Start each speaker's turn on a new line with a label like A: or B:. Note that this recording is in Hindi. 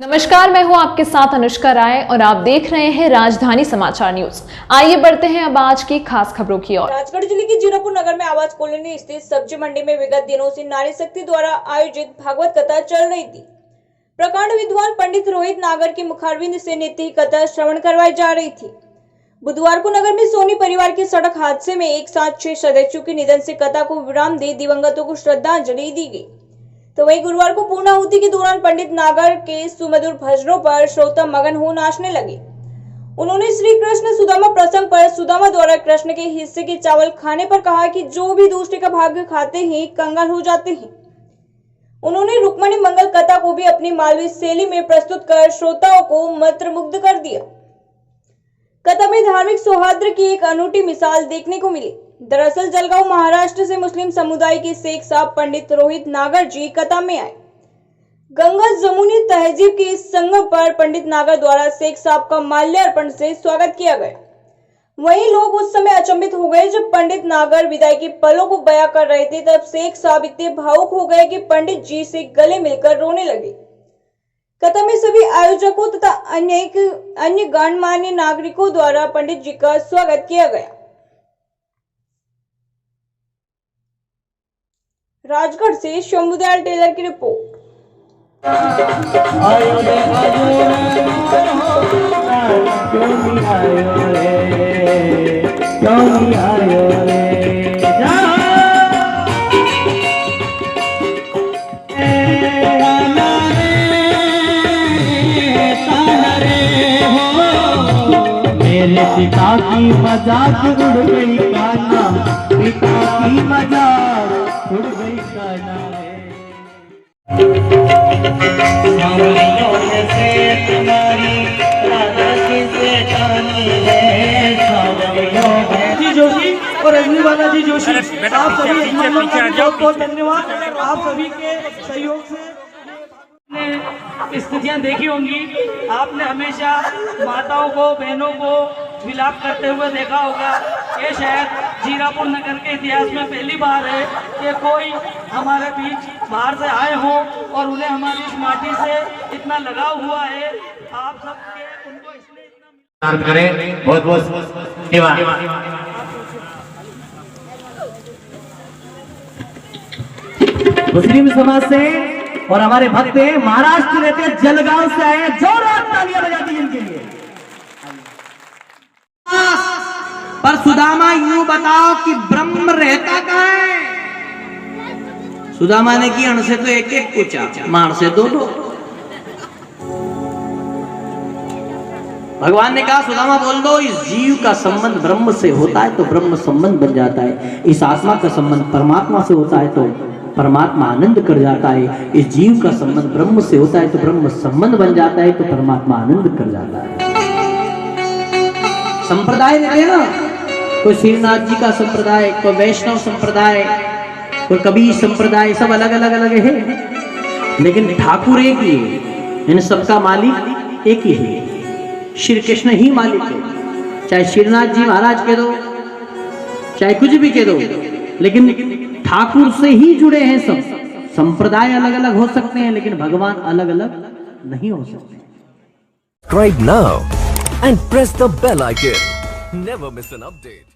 A: नमस्कार, मैं हूं आपके साथ अनुष्का राय और आप देख रहे हैं राजधानी समाचार न्यूज। आइए बढ़ते हैं अब आज की खास खबरों की ओर।
B: राजगढ़ जिले के जीरापुर नगर में आवाज कॉलोनी स्थित सब्जी मंडी में विगत दिनों से नारी शक्ति द्वारा आयोजित भागवत कथा चल रही थी। प्रकांड विद्वान पंडित रोहित नागर की मुखारविंद से नित्य कथा श्रवण करवाई जा रही थी। बुधवार को नगर में सोनी परिवार के सड़क हादसे में एक साथ 6 सदस्यों के निधन से कथा को विराम दे दिवंगतों को श्रद्धांजलि दी गई। तो वहीं गुरुवार को पूर्णाहुति के दौरान पंडित नागर के सुमधुर भजनों पर श्रोता मगन हो नाचने लगे। उन्होंने श्री कृष्ण सुदामा प्रसंग पर सुदामा द्वारा कृष्ण के हिस्से के चावल खाने पर कहा कि जो भी दूसरे का भाग्य खाते हैं कंगाल हो जाते हैं। उन्होंने रुक्मणी मंगल कथा को भी अपनी मालवी शैली में प्रस्तुत कर श्रोताओं को मंत्रमुग्ध कर दिया। कथा में धार्मिक सौहार्द की एक अनूठी मिसाल देखने को मिली। दरअसल जलगांव महाराष्ट्र से मुस्लिम समुदाय के शेख साहब पंडित रोहित नागर जी कथा में आए। गंगा जमुनी तहजीब के इस संगम पर पंडित नागर द्वारा शेख साहब का माल्यार्पण से स्वागत किया गया। वहीं लोग उस समय अचंभित हो गए जब पंडित नागर विदाई के पलों को बयां कर रहे थे। तब शेख साहब इतने भावुक हो गए कि पंडित जी से गले मिलकर रोने लगे। कथा में सभी आयोजकों तथा अन्य गणमान्य नागरिकों द्वारा पंडित जी का स्वागत किया गया। राजगढ़ से शंभुदयाल टेलर की रिपोर्ट।
C: मेरे पिता की मजाक उड़ गई काना, पिता की मजाक उड़ गई काना से तुम्हारी राधा की सेठानी है। जी जोशी और रजनी बालाजी जोशी, आप सभी बहुत धन्यवाद। आप सभी के सहयोग से स्थितियां देखी होंगी। आपने हमेशा माताओं को, बहनों को विलाप करते हुए देखा होगा। ये शायद जीरापुर नगर के इतिहास में पहली बार है कि कोई हमारे बीच बाहर से आए हों और उन्हें हमारी इस माटी से इतना लगाव हुआ है। आप सबके उनको इसलिए इतना
D: करें। बहुत बहुत धन्यवाद।
C: मुस्लिम समाज से और हमारे भक्त महाराष्ट्र रहते जलगांव से आए, जोरदार तालियां बजा दी इनके लिए। पर सुदामा यूं बताओ कि ब्रह्म रहता कहाँ है? सुदामा ने की अण से तो एक एक पूछा, मार से दो दो। भगवान ने कहा सुदामा बोल दो, इस जीव का संबंध ब्रह्म से होता है तो ब्रह्म संबंध बन जाता है। इस आत्मा का संबंध परमात्मा से होता है तो परमात्मा आनंद कर जाता है। इस जीव का संबंध ब्रह्म से होता है तो ब्रह्म संबंध बन जाता है तो परमात्मा आनंद कर जाता है। संप्रदाय रहते हैं ना, कोई श्रीनाथ जी का संप्रदाय, कोई वैष्णव संप्रदाय, कोई कबीर संप्रदाय, सब अलग अलग है, लेकिन ठाकुर एक ही है। इन सबका मालिक एक ही है, श्री कृष्ण ही मालिक है। चाहे श्रीनाथ जी महाराज कह दो, चाहे कुछ भी कह दो, लेकिन ठाकुर से ही जुड़े हैं सब। संप्रदाय अलग अलग हो सकते हैं लेकिन भगवान अलग अलग नहीं हो सकते।
E: Subscribe now and press the bell icon. Never miss an update.